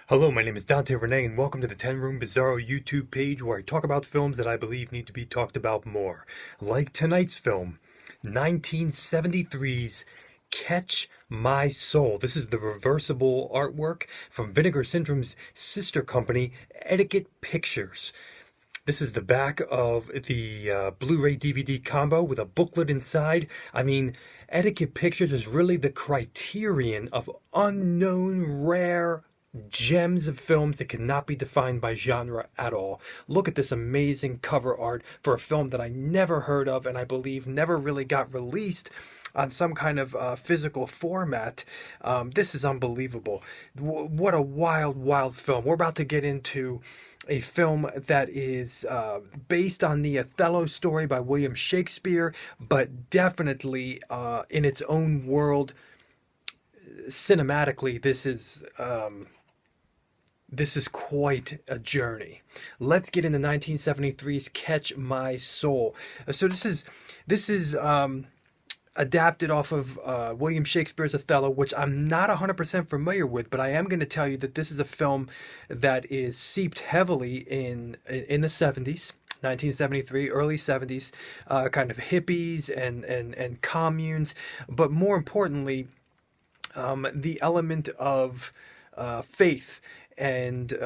Hello, my name is Dante Renee, and welcome to the 10 Room Bizarro YouTube page where I talk about films that I believe need to be talked about more. Like tonight's film, 1973's Catch My Soul. This is the reversible artwork from Vinegar Syndrome's sister company, Etiquette Pictures. This is the back of the Blu-ray DVD combo with a booklet inside. I mean, Etiquette Pictures is really the criterion of unknown, rare gems of films that cannot be defined by genre at all. Look at this amazing cover art for a film that I never heard of and I believe never really got released on some kind of physical format. This is unbelievable. What a wild, wild film. We're about to get into a film that is based on the Othello story by William Shakespeare, but definitely in its own world. Cinematically, this is quite a journey. Let's get into 1973's Catch My Soul. So this is adapted off of William Shakespeare's Othello, which I'm not 100% familiar with, but I am going to tell you that this is a film that is seeped heavily in the 70s. 1973, early 70s, kind of hippies and communes, but more importantly, the element of faith and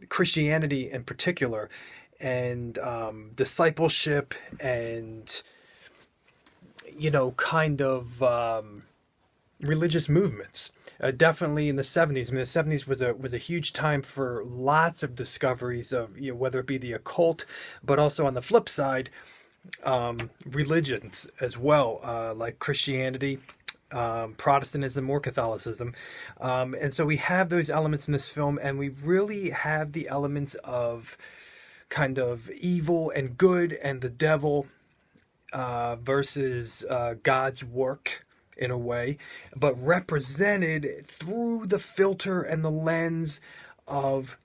Christianity in particular, and discipleship, and kind of religious movements. Definitely in the 70s. I mean, the 70s was a huge time for lots of discoveries of whether it be the occult, but also on the flip side, religions as well, like Christianity, Protestantism or Catholicism. And so we have those elements in this film, and we really have the elements of kind of evil and good and the devil versus God's work in a way, but represented through the filter and the lens of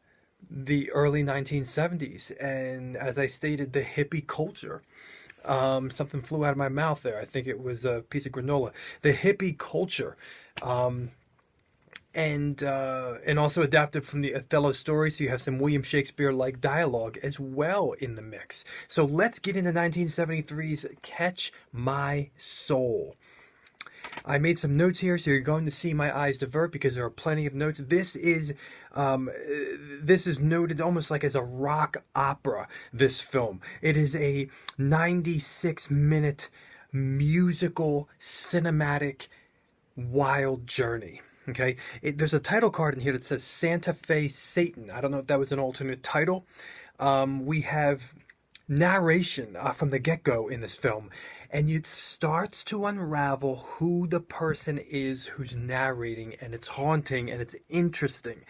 the early 1970s. And as I stated, the hippie culture. Something flew out of my mouth there. I think it was a piece of granola. The hippie culture, and also adapted from the Othello story, so you have some William Shakespeare-like dialogue as well in the mix. So let's get into 1973's Catch My Soul. I made some notes here, so you're going to see my eyes divert because there are plenty of notes. This is noted almost like as a rock opera, this film. It is a 96-minute musical, cinematic, wild journey. Okay, there's a title card in here that says Santa Fe Satan. I don't know if that was an alternate title. We have narration from the get-go in this film, and it starts to unravel who the person is who's narrating, and it's haunting and it's interesting.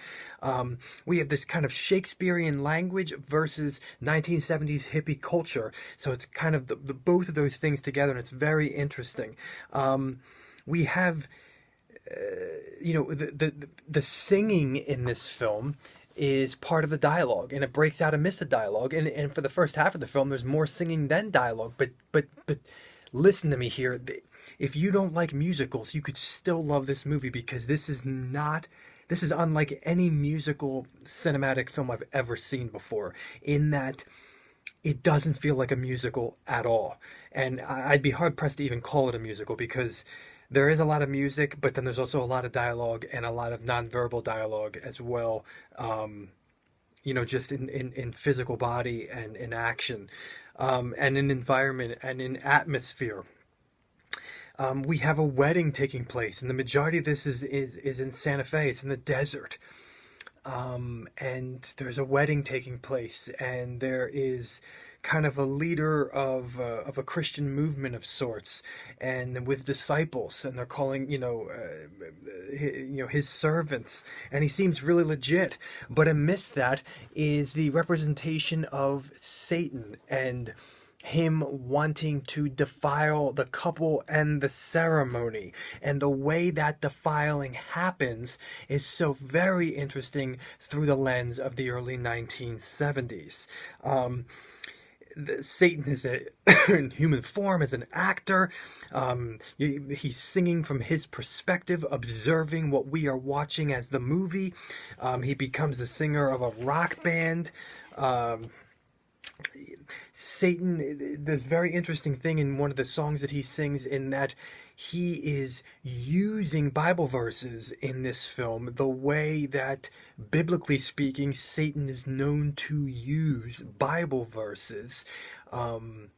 We have this kind of Shakespearean language versus 1970s hippie culture, so it's kind of the both of those things together, and it's very interesting. We have the singing in this film is part of the dialogue, and it breaks out amidst the dialogue, and for the first half of the film there's more singing than dialogue, but listen to me here. If you don't like musicals, you could still love this movie, because this is unlike any musical cinematic film I've ever seen before, in that it doesn't feel like a musical at all. And I'd be hard pressed to even call it a musical, because there is a lot of music, but then there's also a lot of dialogue and a lot of nonverbal dialogue as well. Just in physical body and in action, and in environment and in atmosphere. We have a wedding taking place, and the majority of this is in Santa Fe. It's in the desert. And there's a wedding taking place, and there is kind of a leader of a Christian movement of sorts, and with disciples, and they're calling his servants, and he seems really legit. But amidst that is the representation of Satan, and him wanting to defile the couple and the ceremony, and the way that defiling happens is so very interesting through the lens of the early 1970s. Satan is in human form as an actor. He's singing from his perspective, observing what we are watching as the movie. He becomes the singer of a rock band. Um, Satan, there's a very interesting thing in one of the songs that he sings, in that he is using Bible verses in this film the way that, biblically speaking, Satan is known to use Bible verses. Um,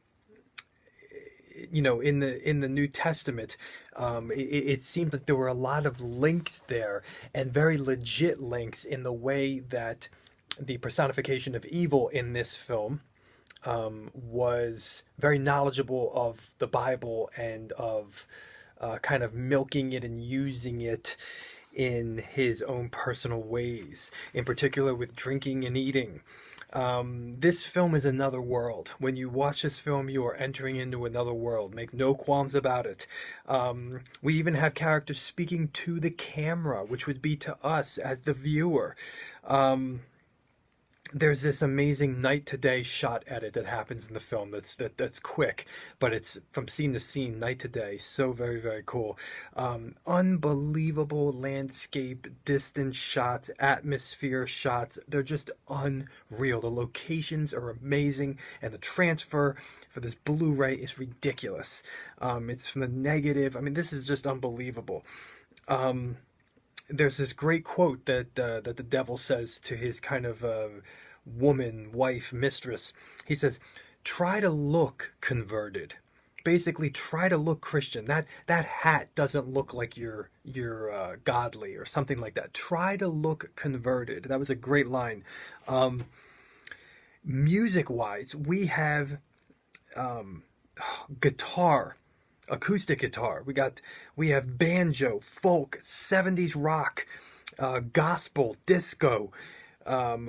in the New Testament, it seemed that there were a lot of links there, and very legit links, in the way that the personification of evil in this film was very knowledgeable of the Bible, and of kind of milking it and using it in his own personal ways, in particular with drinking and eating. This film is another world. When you watch this film, you are entering into another world. Make no qualms about it. We even have characters speaking to the camera, which would be to us as the viewer. There's this amazing night to day shot edit that happens in the film that's quick, but it's from scene to scene, night to day. So very, very cool. Unbelievable landscape, distance shots, atmosphere shots. They're just unreal. The locations are amazing, and the transfer for this Blu-ray is ridiculous. It's from the negative. I mean, this is just unbelievable. There's this great quote that the devil says to his kind of woman, wife, mistress. He says, "Try to look converted." Basically, try to look Christian. That hat doesn't look like you're godly, or something like that. Try to look converted. That was a great line. Music-wise, we have guitar. Acoustic guitar. We have banjo, folk, 70s rock, gospel, disco.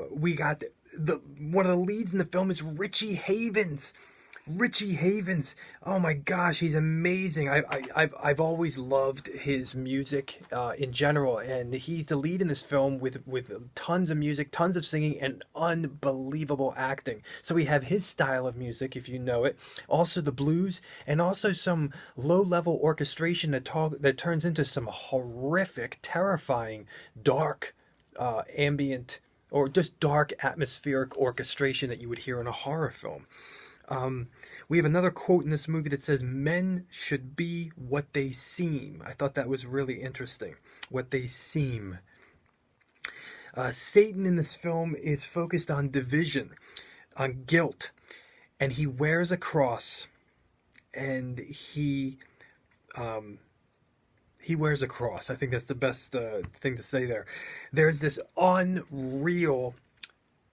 We got one of the leads in the film is Richie Havens. Richie Havens, oh my gosh, he's amazing. I've always loved his music in general, and he's the lead in this film with tons of music, tons of singing, and unbelievable acting. So we have his style of music, if you know it, also the blues, and also some low-level orchestration that turns into some horrific, terrifying, dark, ambient, or just dark atmospheric orchestration that you would hear in a horror film. We have another quote in this movie that says, "Men should be what they seem." I thought that was really interesting. What they seem. Satan in this film is focused on division, on guilt, and he wears a cross, and he wears a cross. I think that's the best thing to say there. There's this unreal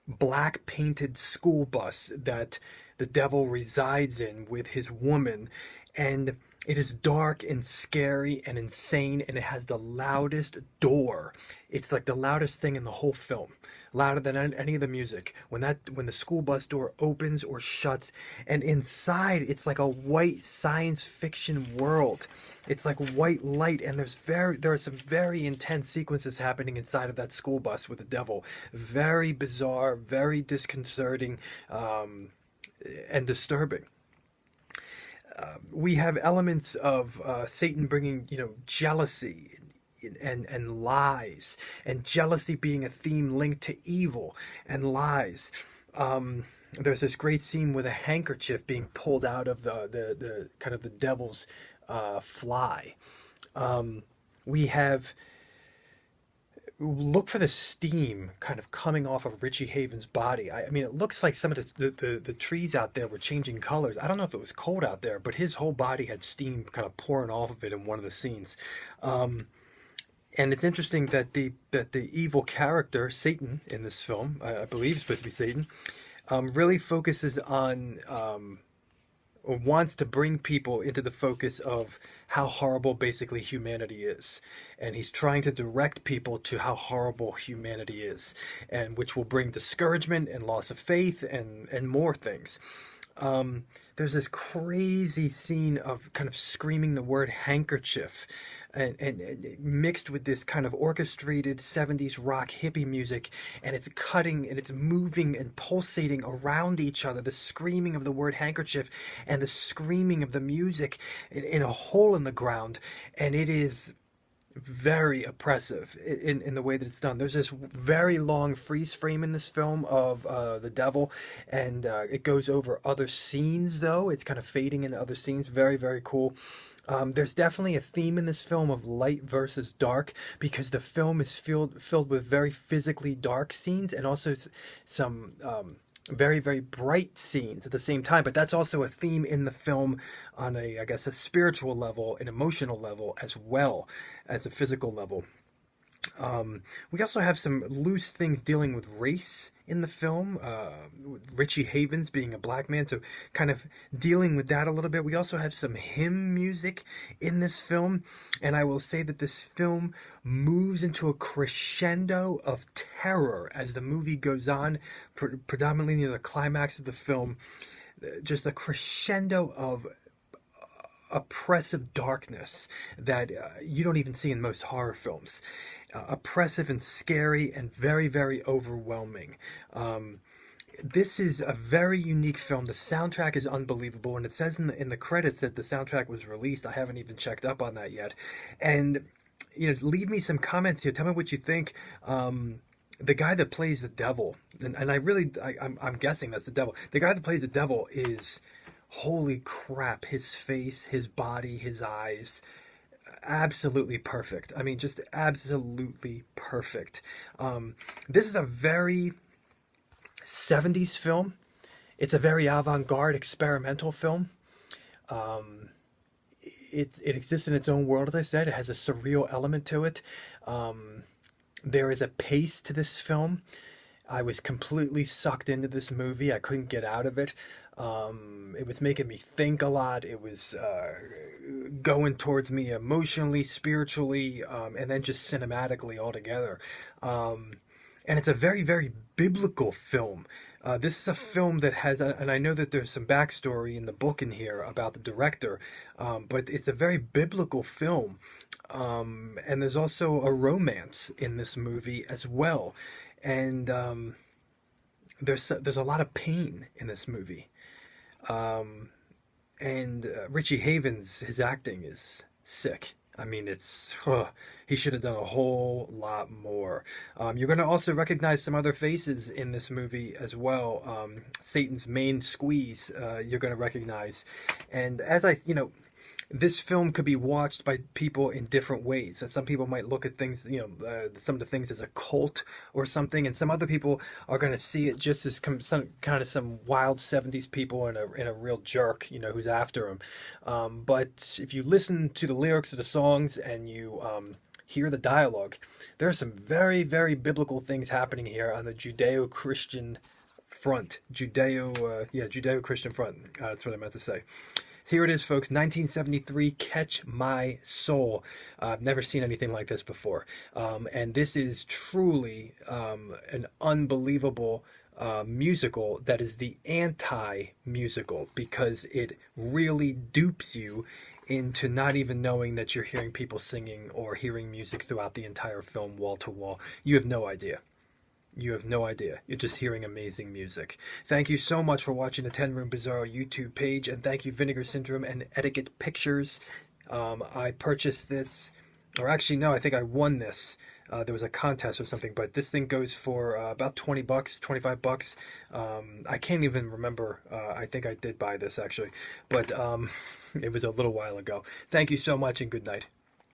black painted school bus that the devil resides in with his woman, and it is dark and scary and insane, and it has the loudest door. It's like the loudest thing in the whole film, louder than any of the music. When the school bus door opens or shuts, and inside it's like a white science fiction world. It's like white light, and there are some very intense sequences happening inside of that school bus with the devil. Very bizarre, very disconcerting, and disturbing. We have elements of Satan bringing, jealousy and lies, and jealousy being a theme linked to evil and lies. There's this great scene with a handkerchief being pulled out of the kind of the devil's fly. We have look for the steam kind of coming off of Richie Havens' body. I mean, it looks like some of the trees out there were changing colors. I don't know if it was cold out there, but his whole body had steam kind of pouring off of it in one of the scenes. And it's interesting that the evil character, Satan, in this film, I believe it's supposed to be Satan, really focuses on, or wants to bring people into the focus of how horrible basically humanity is. And he's trying to direct people to how horrible humanity is, and which will bring discouragement and loss of faith and more things. There's this crazy scene of kind of screaming the word handkerchief. and mixed with this kind of orchestrated 70s rock hippie music, and it's cutting and it's moving and pulsating around each other, the screaming of the word handkerchief and the screaming of the music in a hole in the ground, and it is very oppressive in the way that it's done. There's this very long freeze frame in this film of the devil, and it goes over other scenes, though. It's kind of fading into other scenes. Very, very cool. There's definitely a theme in this film of light versus dark, because the film is filled with very physically dark scenes and also some very, very bright scenes at the same time. But that's also a theme in the film on I guess, a spiritual level, an emotional level, as well as a physical level. We also have some loose things dealing with race in the film, Richie Havens being a black man, so kind of dealing with that a little bit. We also have some hymn music in this film, and I will say that this film moves into a crescendo of terror as the movie goes on, predominantly near the climax of the film, just a crescendo of oppressive darkness that you don't even see in most horror films. Oppressive and scary and very, very overwhelming. This is a very unique film. The soundtrack is unbelievable, and it says in the credits that the soundtrack was released. I haven't even checked up on that yet. And leave me some comments here. Tell me what you think. The guy that plays the devil, and I'm guessing that's the devil. The guy that plays the devil is, holy crap, his face, his body, his eyes, absolutely perfect. I mean, just absolutely perfect. This is a very 70s film. It's a very avant-garde experimental film. It exists in its own world, as I said. It has a surreal element to it. There is a pace to this film. I was completely sucked into this movie. I couldn't get out of it. It was making me think a lot. It was going towards me emotionally, spiritually, and then just cinematically altogether. And it's a very, very biblical film. This is a film that has, and I know that there's some backstory in the book in here about the director, but it's a very biblical film. And there's also a romance in this movie as well. And there's a lot of pain in this movie. And Richie Havens, his acting is sick. I mean, he should have done a whole lot more. You're going to also recognize some other faces in this movie as well. Satan's main squeeze, you're going to recognize. And as this film could be watched by people in different ways. And some people might look at things, some of the things as a cult or something, and some other people are going to see it just as some wild 70s people and a real jerk, who's after him. But if you listen to the lyrics of the songs and you hear the dialogue, there are some very, very biblical things happening here on the Judeo-Christian front. Judeo-Christian front. That's what I meant to say. Here it is, folks, 1973, Catch My Soul. I've never seen anything like this before. And this is truly an unbelievable musical that is the anti-musical, because it really dupes you into not even knowing that you're hearing people singing or hearing music throughout the entire film wall to wall. You have no idea. You have no idea. You're just hearing amazing music. Thank you so much for watching the 10 Room Bizarro YouTube page, and thank you Vinegar Syndrome and Etiquette Pictures. I purchased this, or actually no, I think I won this. There was a contest or something, but this thing goes for about 20 bucks, 25 bucks. I can't even remember. I think I did buy this actually, but it was a little while ago. Thank you so much and good night.